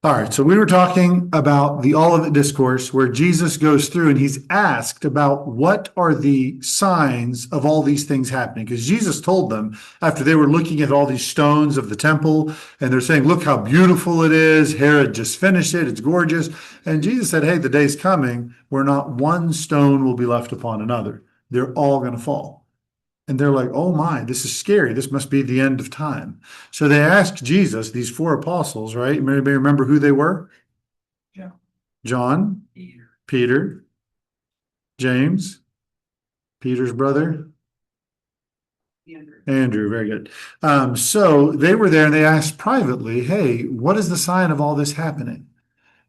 All right, so we were talking about the Olivet Discourse where Jesus goes through and he's asked about what are the signs of all these things happening. Because Jesus told them after they were looking at all these stones of the temple and they're saying, look how beautiful it is. Herod just finished it. It's gorgeous. And Jesus said, hey, the day's coming where not one stone will be left upon another. They're all going to fall. And they're like, oh my, this is scary. This must be the end of time. So they asked Jesus, these four apostles, right? Anybody remember who they were? Yeah. John, Peter, James, Peter's brother, Andrew, very good. So they were there and they asked privately, hey, what is the sign of all this happening?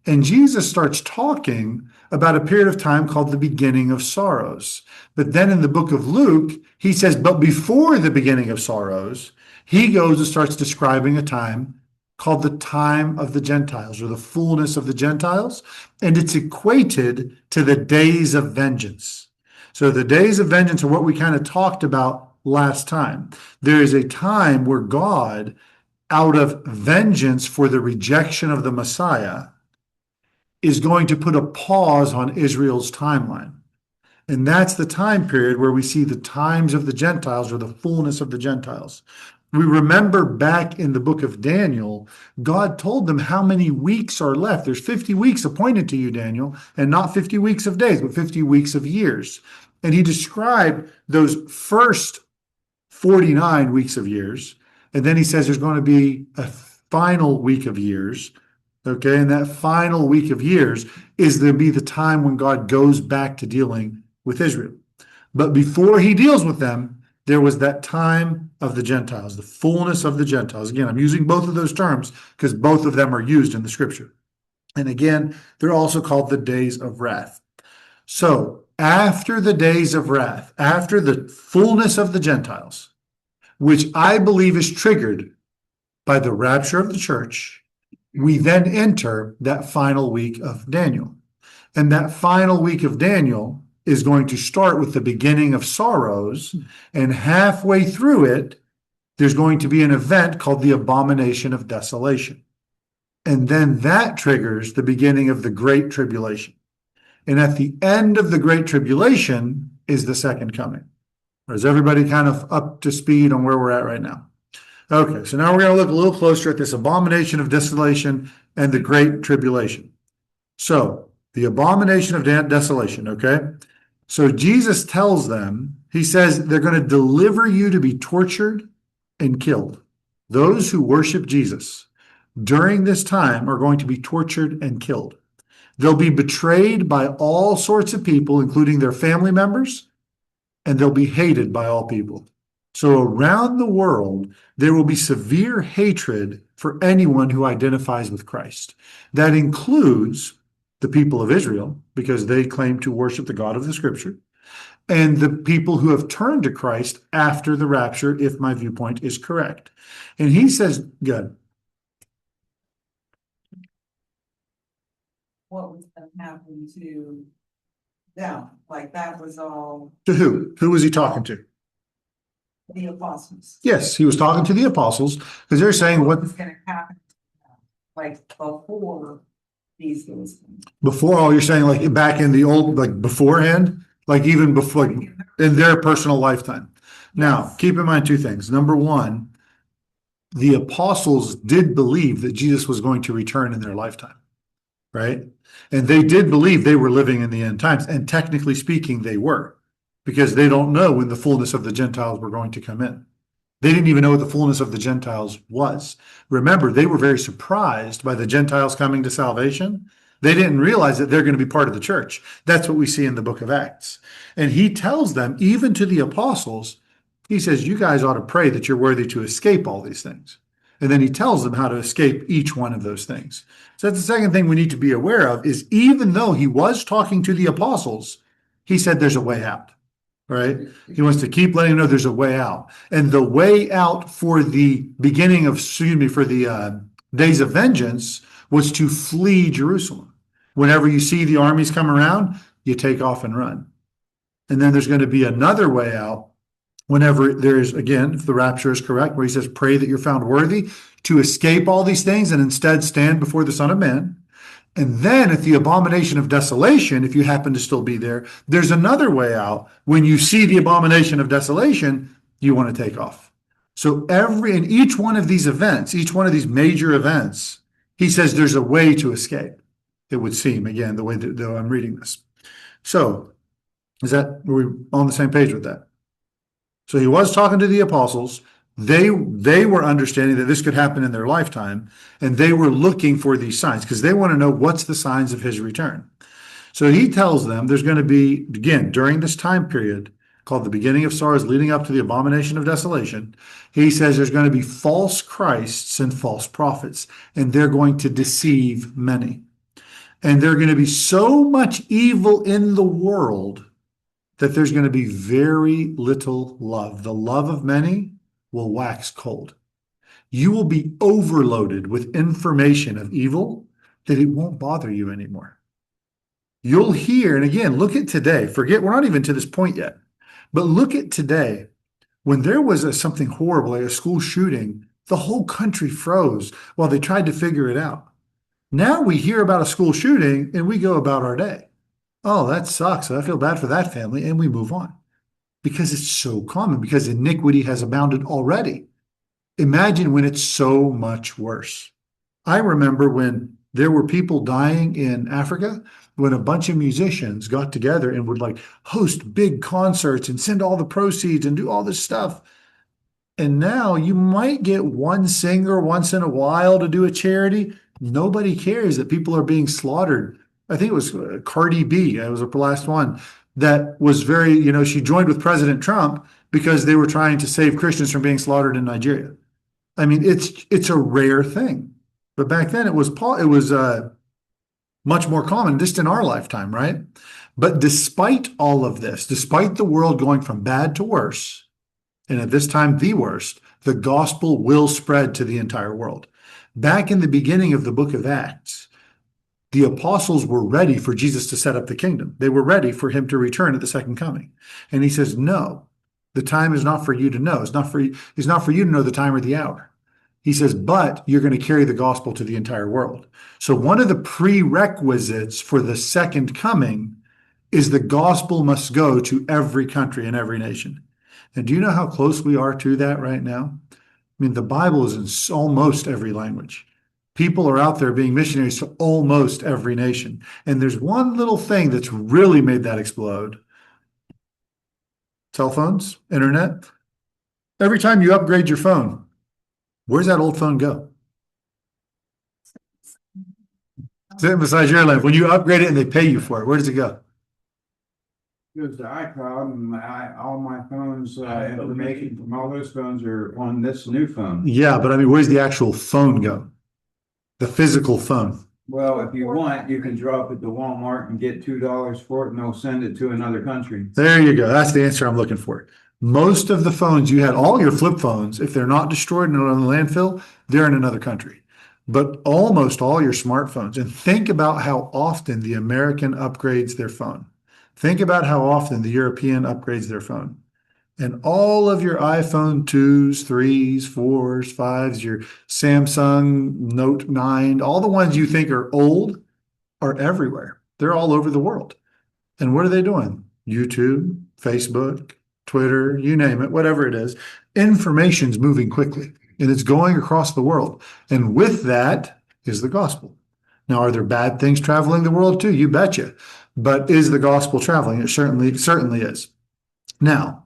And Jesus starts talking about a period of time called the beginning of sorrows. But then in the book of Luke, he says, but before the beginning of sorrows, he goes and starts describing a time called the time of the Gentiles or the fullness of the Gentiles. And it's equated to the days of vengeance. So the days of vengeance are what we kind of talked about last time. There is a time where God, out of vengeance for the rejection of the Messiah, is going to put a pause on Israel's timeline. And that's the time period where we see the times of the Gentiles or the fullness of the Gentiles. We remember back in the book of Daniel, God told them how many weeks are left. There's 50 weeks appointed to you, Daniel, and not 50 weeks of days, but 50 weeks of years. And he described those first 49 weeks of years. And then he says there's going to be a final week of years. Okay, and that final week of years is to be the time when God goes back to dealing with Israel. But before he deals with them, there was that time of the Gentiles, the fullness of the Gentiles. Again, I'm using both of those terms because both of them are used in the scripture. And again, they're also called the days of wrath. So after the days of wrath, after the fullness of the Gentiles, which I believe is triggered by the rapture of the church, we then enter that final week of Daniel. And that final week of Daniel is going to start with the beginning of sorrows. And halfway through it, there's going to be an event called the abomination of desolation. And then that triggers the beginning of the Great Tribulation. And at the end of the Great Tribulation is the second coming. Is everybody kind of up to speed on where we're at right now? Okay, so now we're going to look a little closer at this abomination of desolation and the great tribulation. So, the abomination of desolation, okay? So, Jesus tells them, he says they're going to deliver you to be tortured and killed. Those who worship Jesus during this time are going to be tortured and killed. They'll be betrayed by all sorts of people, including their family members, and they'll be hated by all people. So around the world, there will be severe hatred for anyone who identifies with Christ. That includes the people of Israel, because they claim to worship the God of the Scripture, and the people who have turned to Christ after the rapture, if my viewpoint is correct. And he says, good. What was going to happen to them? Like that was all To who? Who was he talking to? the apostles. Yes, he was talking to the apostles because they're saying What what was going to happen to them? Like before these things. before. Oh, you're saying like back in the old, like beforehand, like even before, like in their personal lifetime. Now, Yes. keep in mind two things. Number one, the apostles did believe that Jesus was going to return in their lifetime, right? And they did believe they were living in the end times. And technically speaking, they were, because they don't know when the fullness of the Gentiles were going to come in. They didn't even know what the fullness of the Gentiles was. Remember, they were very surprised by the Gentiles coming to salvation. They didn't realize that they're going to be part of the church. That's what we see in the book of Acts. And he tells them, even to the apostles, he says, you guys ought to pray that you're worthy to escape all these things. And then he tells them how to escape each one of those things. So that's the second thing we need to be aware of is even though he was talking to the apostles, he said there's a way out. Right? He wants to keep letting them know there's a way out. And the way out for the beginning of, for the days of vengeance was to flee Jerusalem. Whenever you see the armies come around, you take off and run. And then there's going to be another way out Whenever there's, again, if the rapture is correct, where he says, pray that you're found worthy to escape all these things and instead stand before the Son of Man. And then at the abomination of desolation, if you happen to still be there, there's another way out. When you see the abomination of desolation, you want to take off. So in each one of these events, each one of these major events, he says there's a way to escape. It would seem, again, the way that I'm reading this. So are we on the same page with that? So he was talking to the apostles. They were understanding that this could happen in their lifetime, and they were looking for these signs because they want to know what's the signs of his return. So he tells them there's going to be, again, during this time period called the beginning of sorrows leading up to the abomination of desolation, he says there's going to be false Christs and false prophets, and they're going to deceive many. And there's going to be so much evil in the world that there's going to be very little love. The love of many will wax cold. You will be overloaded with information of evil that it won't bother you anymore. You'll hear, and again, look at today. Forget, we're not even to this point yet, but look at today. When there was something horrible, like a school shooting, the whole country froze while they tried to figure it out. Now we hear about a school shooting and we go about our day. Oh, that sucks. I feel bad for that family, and we move on. Because it's so common, because iniquity has abounded already. Imagine when it's so much worse. I remember when there were people dying in Africa, when a bunch of musicians got together and would like host big concerts and send all the proceeds and do all this stuff. And now you might get one singer once in a while to do a charity. Nobody cares that people are being slaughtered. I think it was Cardi B. It was the last one that was very, she joined with President Trump because they were trying to save Christians from being slaughtered in Nigeria. I mean, it's a rare thing, but back then it was much more common just in our lifetime, right? But despite all of this, despite the world going from bad to worse, and at this time the worst, the gospel will spread to the entire world. Back in the beginning of the book of Acts, the apostles were ready for Jesus to set up the kingdom. They were ready for him to return at the second coming. And he says, no, the time is not for you to know. It's not for you to know the time or the hour. He says, but you're going to carry the gospel to the entire world. So one of the prerequisites for the second coming is the gospel must go to every country and every nation. And do you know how close we are to that right now? I mean, the Bible is in almost every language. People are out there being missionaries to almost every nation. And there's one little thing that's really made that explode. Cell phones, internet. Every time you upgrade your phone, where's that old phone go? Sitting beside your lamp. When you upgrade it and they pay you for it, where does it go? Goes to iCloud, and all my phones, information from all those phones are on this new phone. Yeah, but I mean, where's the actual phone go? The physical phone. Well, if you want, you can drop it to Walmart and get $2 for it, and they'll send it to another country. There you go. That's the answer I'm looking for. Most of the phones you had, all your flip phones, if they're not destroyed and on the landfill, they're in another country. But almost all your smartphones, and think about how often the American upgrades their phone. Think about how often the European upgrades their phone. And all of your iPhone 2s, 3s, 4s, 5s, your Samsung Note 9, all the ones you think are old are everywhere. They're all over the world. And what are they doing? YouTube, Facebook, Twitter, you name it, whatever it is. Information's moving quickly and it's going across the world. And with that is the gospel. Now, are there bad things traveling the world too? You betcha. But is the gospel traveling? It certainly is. Now,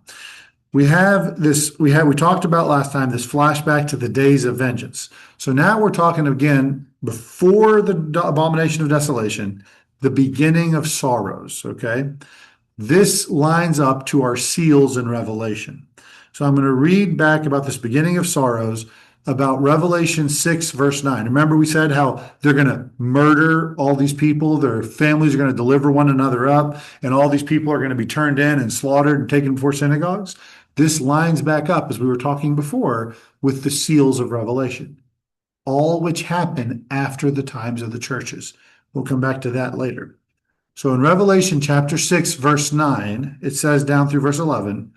we talked about last time this flashback to the days of vengeance. So now we're talking again before the abomination of desolation, the beginning of sorrows, okay? This lines up to our seals in Revelation. So I'm going to read back about this beginning of sorrows about Revelation 6, verse 9. Remember we said how they're going to murder all these people, their families are going to deliver one another up, and all these people are going to be turned in and slaughtered and taken before synagogues? This lines back up, as we were talking before, with the seals of Revelation, all which happen after the times of the churches. We'll come back to that later. So in Revelation chapter 6, verse 9, it says down through verse 11,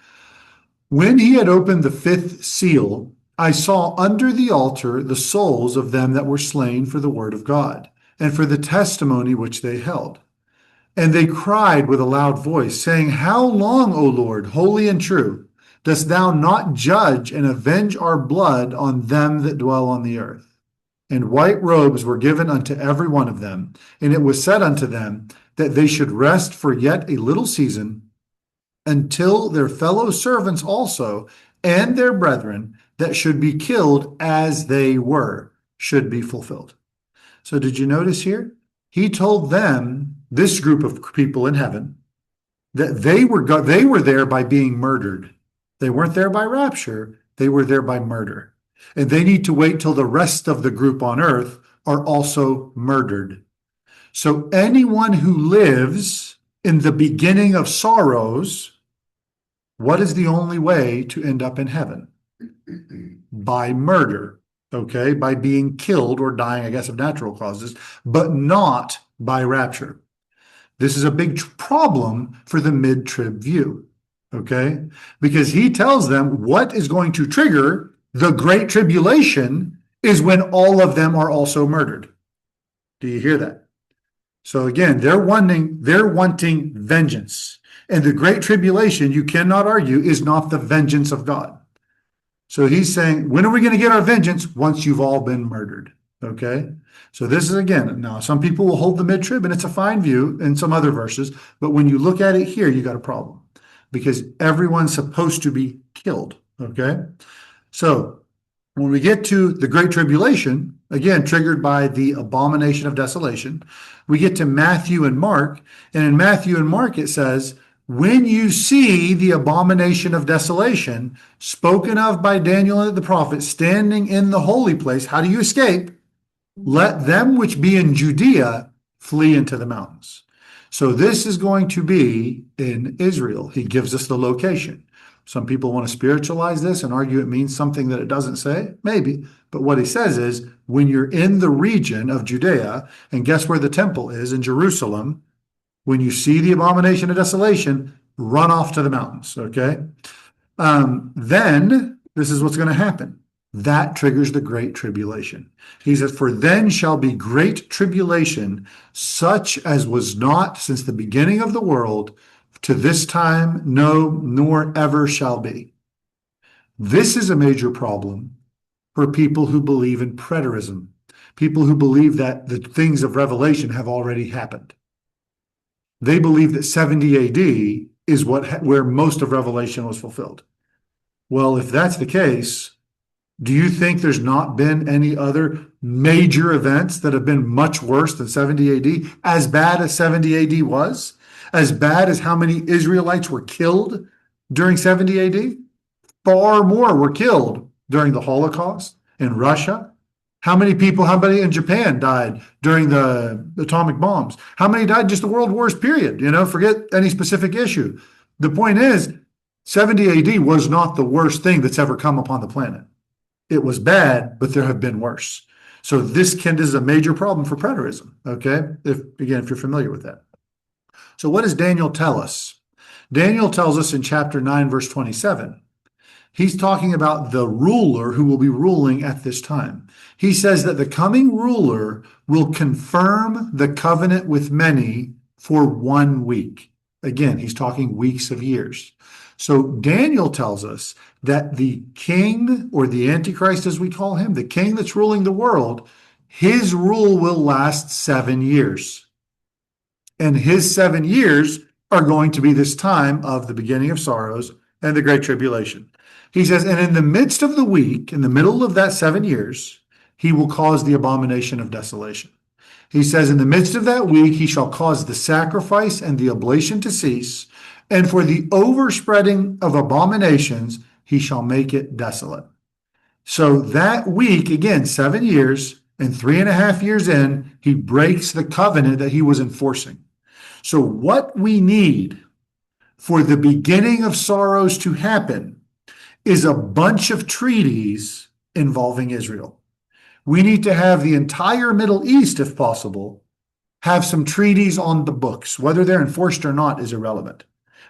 When he had opened the fifth seal, I saw under the altar the souls of them that were slain for the word of God and for the testimony which they held. And they cried with a loud voice, saying, How long, O Lord, holy and true, dost thou not judge and avenge our blood on them that dwell on the earth? And white robes were given unto every one of them, and it was said unto them that they should rest for yet a little season, until their fellow servants also and their brethren that should be killed as they were should be fulfilled. So did you notice here? He told them, this group of people in heaven, that they were there by being murdered. They weren't there by rapture. They were there by murder. And they need to wait till the rest of the group on earth are also murdered. So anyone who lives in the beginning of sorrows, what is the only way to end up in heaven? By murder, okay? By being killed or dying, I guess, of natural causes, but not by rapture. This is a big problem for the mid-trib view, okay? Because he tells them what is going to trigger the great tribulation is when all of them are also murdered. Do you hear that? So again, they're wanting vengeance. And the great tribulation, you cannot argue, is not the vengeance of God. So he's saying, when are we going to get our vengeance? Once you've all been murdered. Okay? So this is, again, now some people will hold the mid-trib, and it's a fine view in some other verses, but when you look at it here, you got a problem. Because everyone's supposed to be killed. Okay? So when we get to the Great Tribulation, again, triggered by the abomination of desolation, we get to Matthew and Mark. And in Matthew and Mark, it says, when you see the abomination of desolation spoken of by Daniel and the prophet standing in the holy place, how do you escape? Let them which be in Judea flee into the mountains. So this is going to be in Israel. He gives us the location. Some people want to spiritualize this and argue it means something that it doesn't say. Maybe. But what he says is, when you're in the region of Judea, and guess where the temple is? In Jerusalem. When you see the abomination of desolation, run off to the mountains, okay? Then this is what's going to happen. That triggers the great tribulation. He says, for then shall be great tribulation, such as was not since the beginning of the world, to this time, no, nor ever shall be. This is a major problem for people who believe in preterism, people who believe that the things of Revelation have already happened. They believe that 70 AD is where most of Revelation was fulfilled. Well, if that's the case, do you think there's not been any other major events that have been much worse than 70 AD? As bad as 70 AD was? As bad as how many Israelites were killed during 70 AD? Far more were killed during the Holocaust in Russia. How many in Japan died during the atomic bombs? How many died just the world wars, period? Forget any specific issue. The point is, 70 AD was not the worst thing that's ever come upon the planet. It was bad, but there have been worse. So this is a major problem for preterism, okay? If you're familiar with that. So what does Daniel tell us? Daniel tells us in chapter 9, verse 27, he's talking about the ruler who will be ruling at this time. He says that the coming ruler will confirm the covenant with many for 1 week. Again, he's talking weeks of years. So Daniel tells us that the king, or the Antichrist as we call him, the king that's ruling the world, his rule will last 7 years. And his 7 years are going to be this time of the beginning of sorrows and the great tribulation. He says, and in the midst of the week, in the middle of that 7 years, he will cause the abomination of desolation. He says, in the midst of that week, he shall cause the sacrifice and the oblation to cease, and for the overspreading of abominations, he shall make it desolate. So that week, again, 7 years, and 3.5 years in, he breaks the covenant that he was enforcing. So what we need for the beginning of sorrows to happen is a bunch of treaties involving Israel. We need to have the entire Middle East, if possible, have some treaties on the books. Whether they're enforced or not is irrelevant.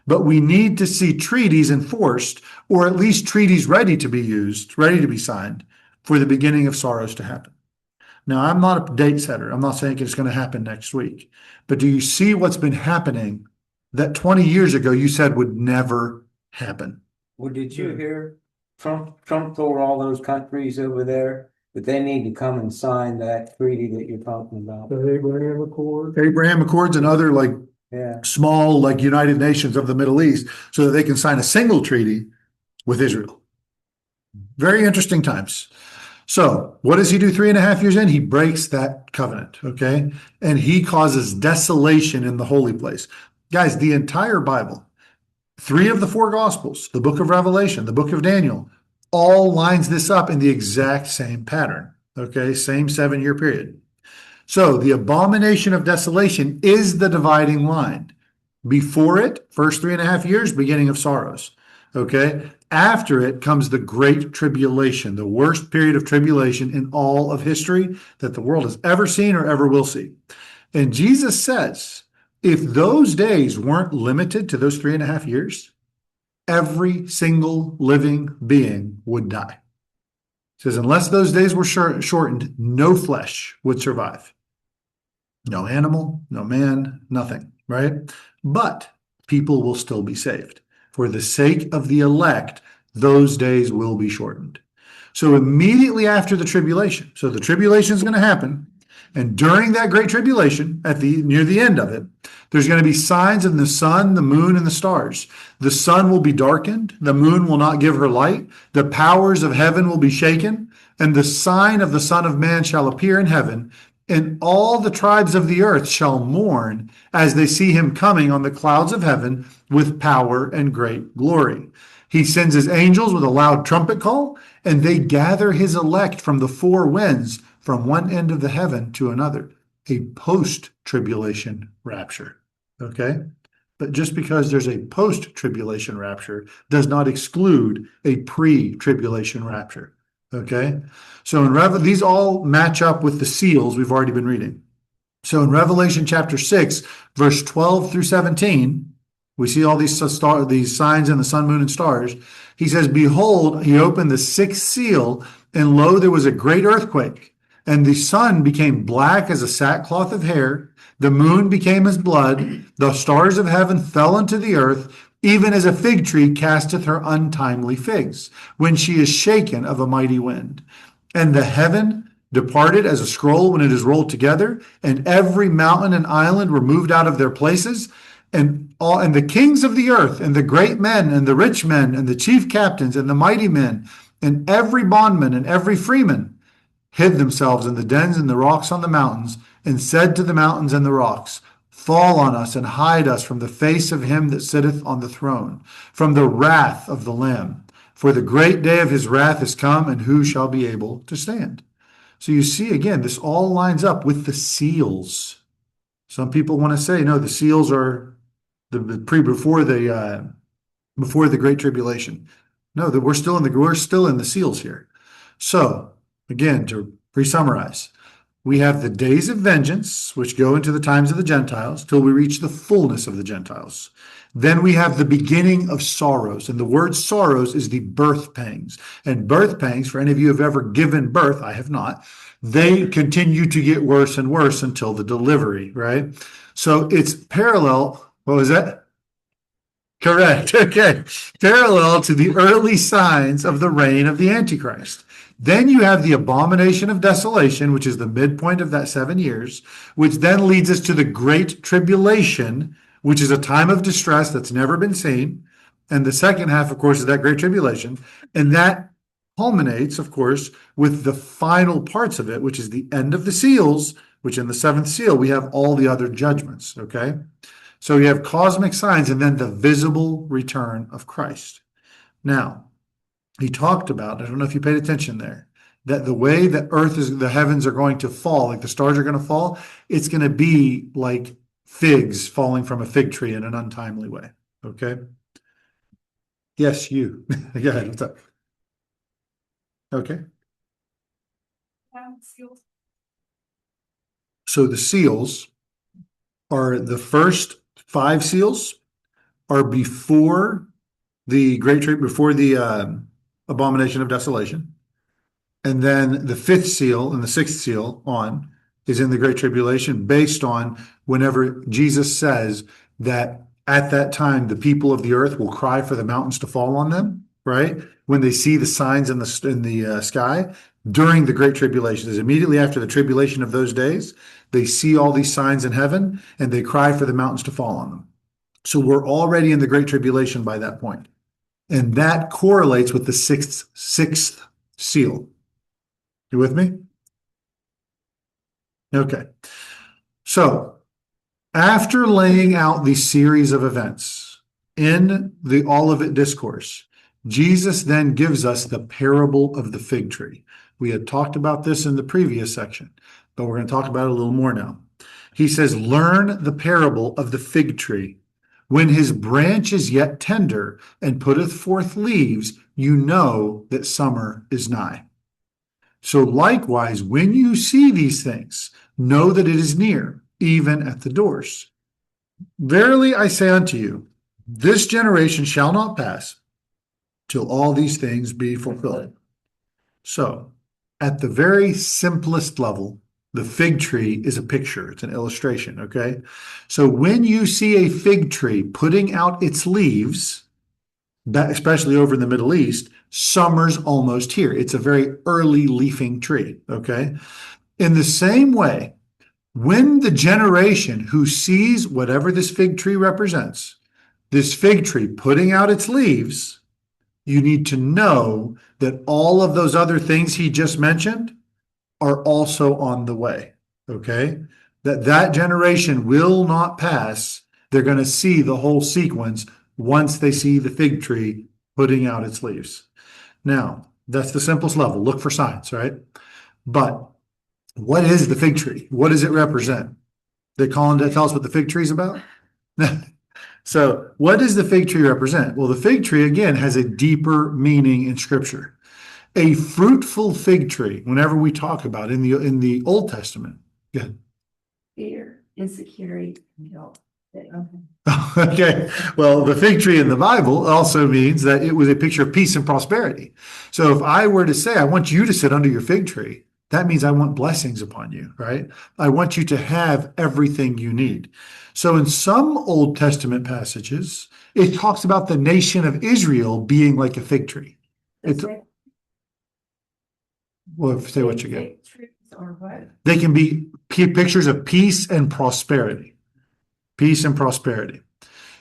But we need to see treaties enforced, or at least treaties ready to be used, ready to be signed for the beginning of sorrows to happen. Now, I'm not a date setter. I'm not saying it's going to happen next week. But do you see what's been happening that 20 years ago you said would never happen? Well, did you hear Trump told all those countries over there that they need to come and sign that treaty that you're talking about? The Abraham Accord. Abraham Accords and other like Yeah, small like United Nations of the Middle East so that they can sign a single treaty with Israel. Very interesting times. So what does he do 3.5 years in? He breaks that covenant, okay? And he causes desolation in the holy place. Guys, the entire Bible, 3 of the 4 Gospels, the book of Revelation, the book of Daniel, all lines this up in the exact same pattern, okay? Same 7-year period. So the abomination of desolation is the dividing line. Before it, first 3.5 years, beginning of sorrows, okay? After it comes the great tribulation, the worst period of tribulation in all of history that the world has ever seen or ever will see. And Jesus says, if those days weren't limited to those 3.5 years, every single living being would die. He says, unless those days were shortened, no flesh would survive. No animal, no man, nothing, right? But people will still be saved. For the sake of the elect, those days will be shortened. So immediately after the tribulation, so the tribulation is going to happen, and during that great tribulation, near the end of it, there's going to be signs in the sun, the moon, and the stars. The sun will be darkened, the moon will not give her light, the powers of heaven will be shaken, and the sign of the Son of Man shall appear in heaven, and all the tribes of the earth shall mourn as they see him coming on the clouds of heaven with power and great glory. He sends his angels with a loud trumpet call, and they gather his elect from the 4 winds, from one end of the heaven to another. A post-tribulation rapture, okay? But just because there's a post-tribulation rapture does not exclude a pre-tribulation rapture, okay? So these all match up with the seals we've already been reading. So in Revelation chapter 6, verse 12 through 17, we see all these signs in the sun, moon, and stars. He says, behold, he opened the 6th seal, and lo, there was a great earthquake. And the sun became black as a sackcloth of hair. The moon became as blood. The stars of heaven fell into the earth, even as a fig tree casteth her untimely figs, when she is shaken of a mighty wind. And the heaven departed as a scroll when it is rolled together, and every mountain and island were moved out of their places. And the kings of the earth, and the great men, and the rich men, and the chief captains, and the mighty men, and every bondman, and every freeman, hid themselves in the dens and the rocks on the mountains, and said to the mountains and the rocks, fall on us and hide us from the face of him that sitteth on the throne, from the wrath of the Lamb. For the great day of his wrath is come, and who shall be able to stand? So you see, again, this all lines up with the seals. Some people want to say, no, the seals are before the Great Tribulation. No, that we're still in the seals here. So again, to re-summarize, we have the days of vengeance, which go into the times of the Gentiles, till we reach the fullness of the Gentiles. Then we have the beginning of sorrows, and the word sorrows is the birth pangs. And birth pangs, for any of you who have ever given birth, I have not, they continue to get worse and worse until the delivery, right? So it's parallel. What was that? Correct. Okay. Parallel to the early signs of the reign of the Antichrist. Then you have the abomination of desolation, which is the midpoint of that 7 years, which then leads us to the great tribulation, which is a time of distress that's never been seen. And the second half, of course, is that great tribulation. And that culminates, of course, with the final parts of it, which is the end of the seals, which in the 7th seal, we have all the other judgments, okay? So you have cosmic signs and then the visible return of Christ. Now, he talked about, I don't know if you paid attention there, that the way the the heavens are going to fall, like the stars are going to fall, it's going to be like figs falling from a fig tree in an untimely way. Okay? Yes, you. Go ahead. What's up? Okay. So the seals are the first 5 seals are before the great tree, before the abomination of desolation. And then the fifth seal and the sixth seal on is in the great tribulation, based on whenever Jesus says that at that time the people of the earth will cry for the mountains to fall on them, right? When they see the signs in the sky during the great tribulation, is immediately after the tribulation of those days, they see all these signs in heaven and they cry for the mountains to fall on them. So we're already in the great tribulation by that point. And that correlates with the sixth seal. You with me? Okay. So after laying out the series of events in the Olivet Discourse, Jesus then gives us the parable of the fig tree. We had talked about this in the previous section, but we're going to talk about it a little more now. He says, learn the parable of the fig tree. When his branch is yet tender and putteth forth leaves, you know that summer is nigh. So likewise, when you see these things, know that it is near, even at the doors. Verily I say unto you, this generation shall not pass till all these things be fulfilled. So, at the very simplest level, the fig tree is a picture, it's an illustration, okay? So when you see a fig tree putting out its leaves, that especially over in the Middle East, summer's almost here. It's a very early leafing tree, okay? In the same way, when the generation who sees whatever this fig tree represents, this fig tree putting out its leaves, you need to know that all of those other things he just mentioned are also on the way, okay? That generation will not pass. They're going to see the whole sequence once they see the fig tree putting out its leaves. Now, that's the simplest level. Look for signs, right? But what is the fig tree? What does it represent? They call to tell us what the fig tree is about? So what does the fig tree represent? Well, the fig tree, again, has a deeper meaning in Scripture. A fruitful fig tree, whenever we talk about in the Old Testament. Good. Fear, insecurity, guilt. Okay, well, the fig tree in the Bible also means that it was a picture of peace and prosperity. So if I were to say, I want you to sit under your fig tree, that means I want blessings upon you, right? I want you to have everything you need. So in some Old Testament passages, it talks about the nation of Israel being like a fig tree. Well, say what you get. Or what? They can be pictures of peace and prosperity. Peace and prosperity.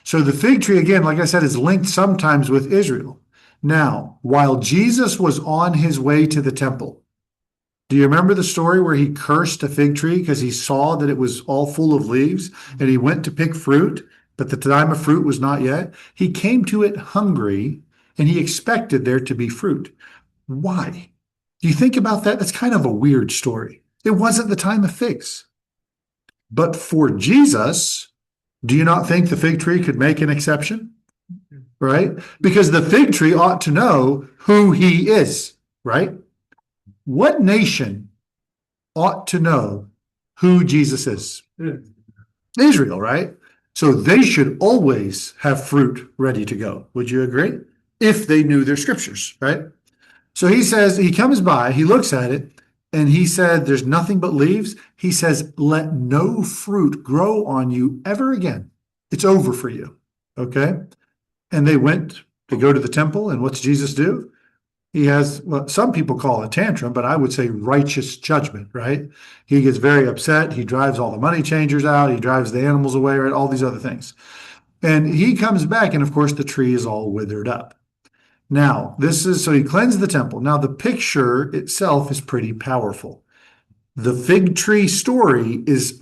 So the fig tree, again, like I said, is linked sometimes with Israel. Now, while Jesus was on his way to the temple, do you remember the story where he cursed a fig tree because he saw that it was all full of leaves and he went to pick fruit, but the time of fruit was not yet? He came to it hungry and he expected there to be fruit. Why? Do you think about that? That's kind of a weird story. It wasn't the time of figs. But for Jesus, do you not think the fig tree could make an exception? Right? Because the fig tree ought to know who he is, right? What nation ought to know who Jesus is? Israel, right? So they should always have fruit ready to go. Would you agree? If they knew their scriptures, right? So he says, he comes by, he looks at it, and he said, there's nothing but leaves. He says, let no fruit grow on you ever again. It's over for you. Okay. And they went to go to the temple. And what's Jesus do? He has what some people call a tantrum, but I would say righteous judgment, right? He gets very upset. He drives all the money changers out. He drives the animals away, right? All these other things. And he comes back. And of course, the tree is all withered up. Now, so he cleansed the temple. Now, the picture itself is pretty powerful. The fig tree story is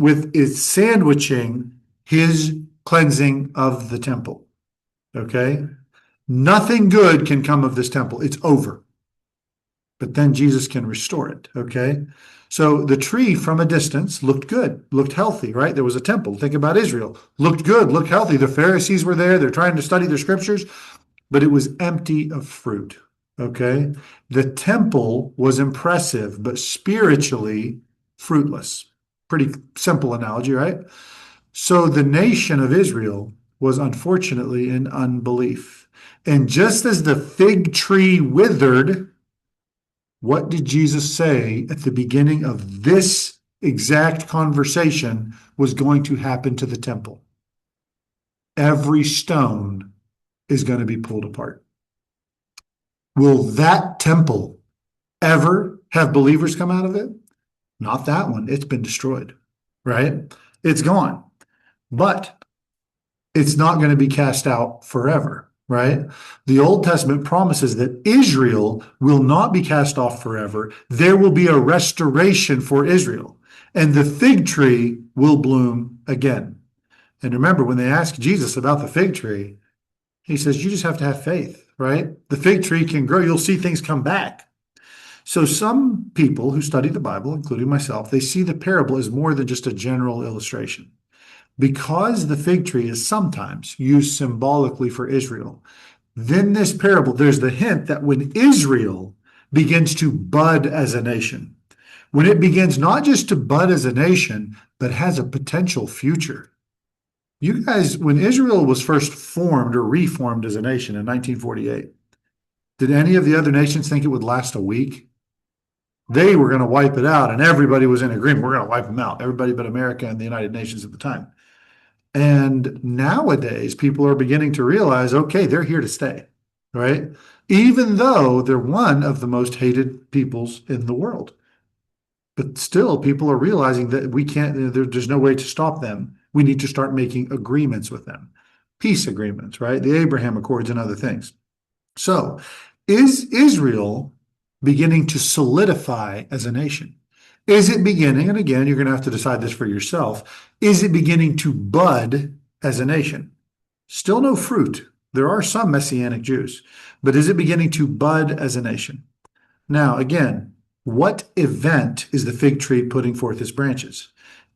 sandwiching his cleansing of the temple. Okay? Nothing good can come of this temple. It's over. But then Jesus can restore it. Okay? So the tree from a distance looked good, looked healthy, right? There was a temple. Think about Israel. Looked good, looked healthy. The Pharisees were there. They're trying to study their scriptures. But it was empty of fruit, okay? The temple was impressive, but spiritually fruitless. Pretty simple analogy, right? So the nation of Israel was unfortunately in unbelief. And just as the fig tree withered, what did Jesus say at the beginning of this exact conversation was going to happen to the temple? Every stone is going to be pulled apart. Will that temple ever have believers come out of it? Not that one. It's been destroyed, right? It's gone. But it's not going to be cast out forever, right? The Old Testament promises that Israel will not be cast off forever. There will be a restoration for Israel, and the fig tree will bloom again. And remember, when they asked Jesus about the fig tree, he says, you just have to have faith, right? The fig tree can grow. You'll see things come back. So some people who study the Bible, including myself, they see the parable as more than just a general illustration. Because the fig tree is sometimes used symbolically for Israel, then this parable, there's the hint that when Israel begins to bud as a nation, when it begins not just to bud as a nation, but has a potential future. You guys, when Israel was first formed or reformed as a nation in 1948, did any of the other nations think it would last a week? They were going to wipe it out, and everybody was in agreement. We're going to wipe them out, everybody but America and the United Nations at the time. And nowadays, people are beginning to realize, okay, they're here to stay, right? Even though they're one of the most hated peoples in the world. But still, people are realizing that we can't, there's no way to stop them. We need to start making agreements with them. Peace agreements, right? The Abraham Accords and other things. So, is Israel beginning to solidify as a nation? Is it beginning, and again, you're going to have to decide this for yourself, is it beginning to bud as a nation? Still no fruit. There are some Messianic Jews, but is it beginning to bud as a nation? Now, again, what event is the fig tree putting forth its branches?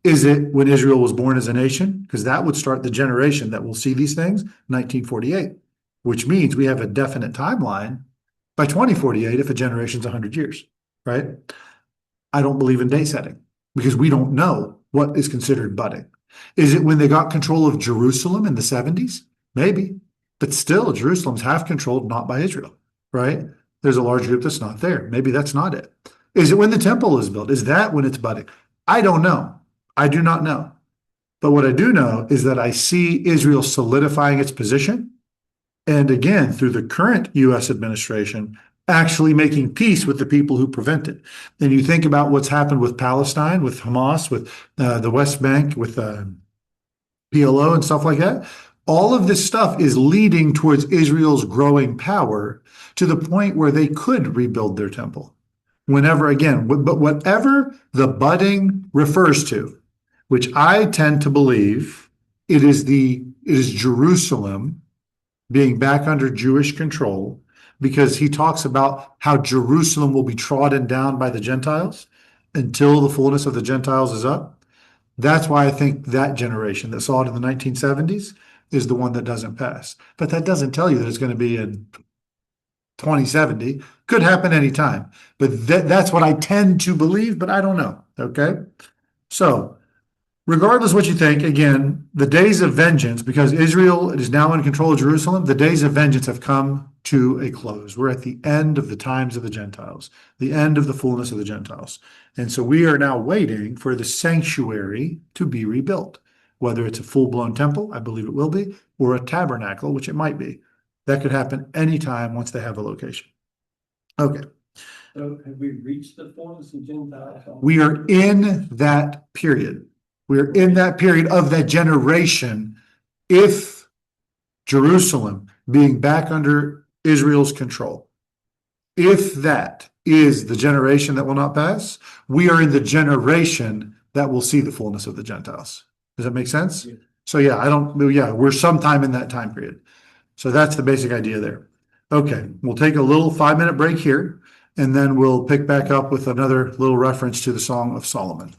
Is it when Israel was born as a nation? Because that would start the generation that will see these things, 1948, which means we have a definite timeline by 2048 if a generation's 100 years, right? I don't believe in date setting because we don't know what is considered budding. Is it when they got control of Jerusalem in the 70s? Maybe, but still Jerusalem's half controlled, not by Israel, right? There's a large group that's not there. Maybe that's not it. Is it when the temple is built? Is that when it's budding? I don't know. I do not know. But what I do know is that I see Israel solidifying its position. And again, through the current U.S. administration, actually making peace with the people who prevent it. And you think about what's happened with Palestine, with Hamas, with the West Bank, with PLO and stuff like that. All of this stuff is leading towards Israel's growing power to the point where they could rebuild their temple. Whenever, again, but whatever the budding refers to, which I tend to believe it is Jerusalem being back under Jewish control, because he talks about how Jerusalem will be trodden down by the Gentiles until the fullness of the Gentiles is up. That's why I think that generation that saw it in the 1970s is the one that doesn't pass. But that doesn't tell you that it's going to be in 2070. Could happen anytime. But that's what I tend to believe, but I don't know. Okay? So, regardless what you think, again, the days of vengeance, because Israel is now in control of Jerusalem, the days of vengeance have come to a close. We're at the end of the times of the Gentiles, the end of the fullness of the Gentiles. And so we are now waiting for the sanctuary to be rebuilt, whether it's a full-blown temple, I believe it will be, or a tabernacle, which it might be. That could happen anytime once they have a location. Okay. So have we reached the fullness of Gentiles? We are in that period. We're in that period of that generation. If Jerusalem being back under Israel's control, if that is the generation that will not pass, we are in the generation that will see the fullness of the Gentiles. Does that make sense? Yeah. So we're sometime in that time period. So that's the basic idea there. Okay, we'll take a little 5-minute break here, and then we'll pick back up with another little reference to the Song of Solomon.